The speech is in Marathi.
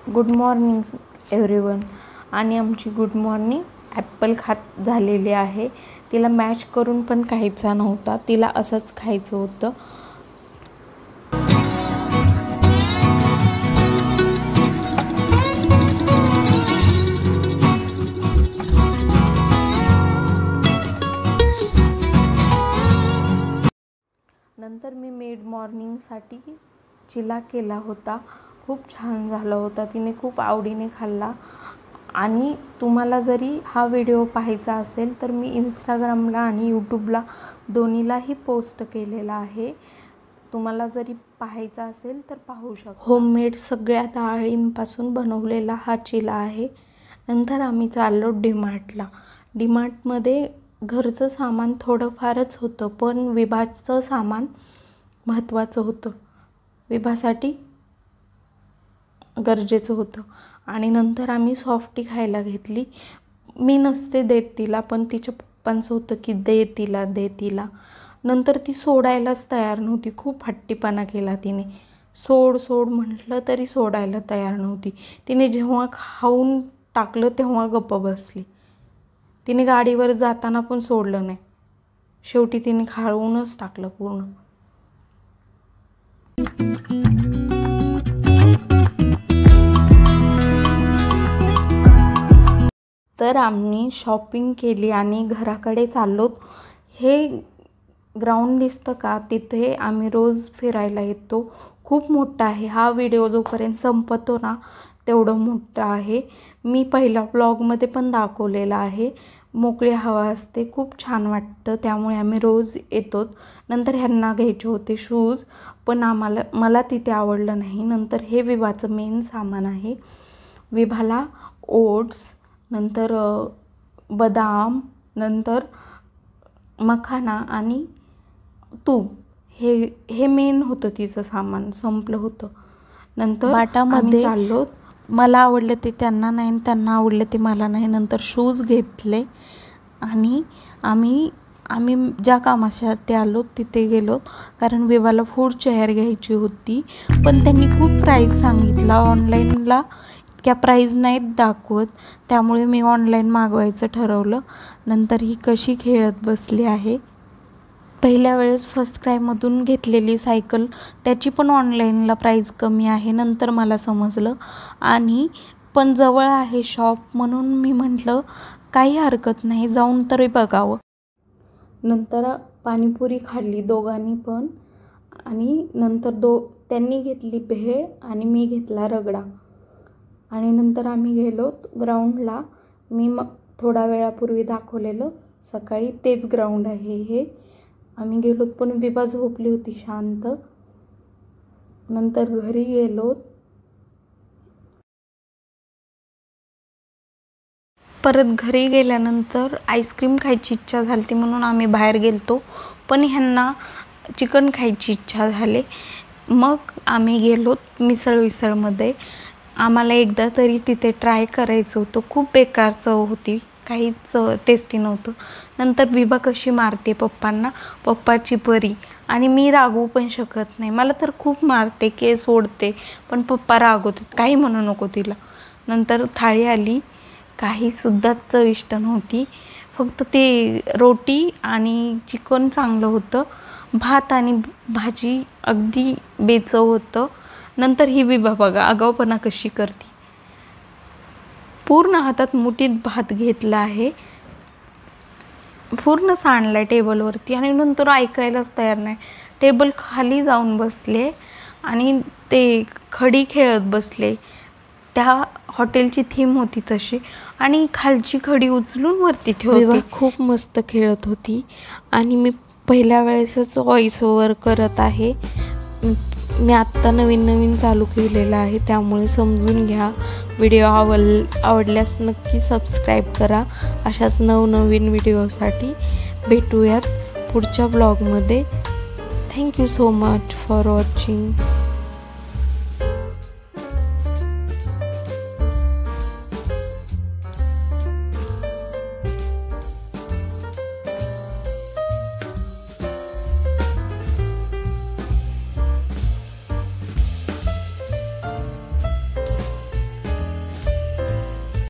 Good morning everyone. आणि आमची गुड मॉर्निंग ॲपल खात झालेली आहे. तिला मॅश करून पण खायचा नव्हता, तिला असंच खायचं होतं. नंतर मी मिड मॉर्निंगसाठी चिला केला होता. खूप छान झाला होता, तिने खूप आवडीने खाल्ला. आणि तुम्हाला जरी हा व्हिडिओ पाहायचा असेल तर मी इंस्टाग्रामला आणि यूट्यूबला दोन्हीलाही पोस्ट केलेला आहे. तुम्हाला जरी पाहायचा असेल तर पाहू शकता. होममेड सगळ्या डाळींपासून बनवलेला हा चिला आहे. नंतर आम्ही चाललो डीमार्टला. डीमार्टमध्ये घरचं सामान थोडंफारच होतं, पण विभाचं सामान महत्त्वाचं होतं, विभासाठी गरजेचं होतं. आणि नंतर आम्ही सॉफ्टी खायला घेतली. मी नसते देत तिला, पण तिच्या पप्पांचं होतं की दे तिला. नंतर ती सोडायलाच तयार नव्हती. खूप हट्टीपणा केला तिने. सोड म्हटलं तरी सोडायला तयार नव्हती. तिने जेव्हा खाऊन टाकलं तेव्हा गप्प बसली. तिने गाडीवर जाताना पण सोडलं नाही. शेवटी तिने खाऊनच टाकलं पूर्ण. तर आम्ही शॉपिंग केली आणि घराकडे चाललो. हे ग्राउंड दिसतं का, तिथे आम्ही रोज फिरायला येतो. खूप मोठा आहे. हा व्हिडिओ जोपर्यंत संपतो ना तेवढं मोठं आहे. मी पहिल्या ब्लॉगमध्ये पण दाखवलेलं आहे. मोकळी हवा असते, खूप छान वाटतं, त्यामुळे आम्ही रोज येतो. नंतर ह्यांना घ्यायचे होते शूज, पण मला तिथे आवडलं नाही. नंतर हे विभाचं मेन सामान आहे. विभाला ओट्स, नंतर बदाम, नंतर मखाना आणि तूप, हे मेन होतं तिचं सामान. संपलं होतं. नंतर बाटामध्ये चाललो. मला आवडलं ते त्यांना नाही, त्यांना आवडलं ते मला नाही. नंतर शूज घेतले आणि आम्ही ज्या कामासाठी आलो तिथे गेलो, कारण विवाला फूड चेअर घ्यायची होती. पण त्यांनी खूप प्राईस सांगितला. ऑनलाईनला इतक्या प्राईज नाहीत दाखवत, त्यामुळे मी ऑनलाईन मागवायचं ठरवलं. नंतर ही कशी खेळत बसली आहे. पहिल्या वेळेस फर्स्ट क्रायमधून घेतलेली सायकल, त्याची पण ऑनलाईनला प्राईस कमी आहे. नंतर मला समजलं. आणि पण जवळ आहे शॉप, म्हणून मी म्हटलं काही हरकत नाही, जाऊन तरी बघावं. नंतर पाणीपुरी खाल्ली दोघांनी पण. आणि नंतर त्यांनी घेतली भेळ आणि मी घेतला रगडा. आणि नंतर आम्ही गेलो ग्राउंडला. मी थोडा वेळापूर्वी दाखवलेलं सकाळी तेच ग्राउंड आहे हे. आम्ही गेलो, पण विभा झोपली होती शांत. नंतर घरी गेलो. परत घरी गेल्यानंतर आईस्क्रीम खायची इच्छा झाली म्हणून आम्ही बाहेर गेलतो, पण ह्यांना चिकन खायची इच्छा झाली. मग आम्ही गेलो मिसळमध्ये. आम्हाला एकदा तरी तिथे ट्राय करायचं होतं. खूप बेकार चव होती, काहीच टेस्टी नव्हतं. नंतर विभा कशी मारते पप्पांना, पप्पाची परी. आणि मी रागवू पण शकत नाही. मला तर खूप मारते, केस ओढते, पण पप्पा रागवतात, काही म्हणू नको तिला. नंतर थाळी आली, काहीसुद्धा चविष्ट नव्हती. फक्त ते रोटी आणि चिकन चांगलं होतं. भात आणि भाजी अगदी बेचव होतं. नंतर ही विभा बघा आगाऊपणा कशी करते. पूर्ण हातात मुठीत भात घेतला आहे, पूर्ण सांडलाय टेबलवरती. आणि नंतर ऐकायलाच तयार नाही. टेबल खाली जाऊन बसले आणि ते खडी खेळत बसले. त्या हॉटेलची थीम होती तशी. आणि खालची खडी उचलून वरती ठेवते. खूप मस्त खेळत होती. आणि मी पहिल्या वेळेसच व्हॉइस ओव्हर करत आहे. मी आत्ता नवीन चालू केलेलं आहे, त्यामुळे समजून घ्या. व्हिडिओ आवडल्यास नक्की सबस्क्राईब करा. अशाच नवनवीन व्हिडिओसाठी भेटूयात पुढच्या ब्लॉगमध्ये. Thank you so much for watching.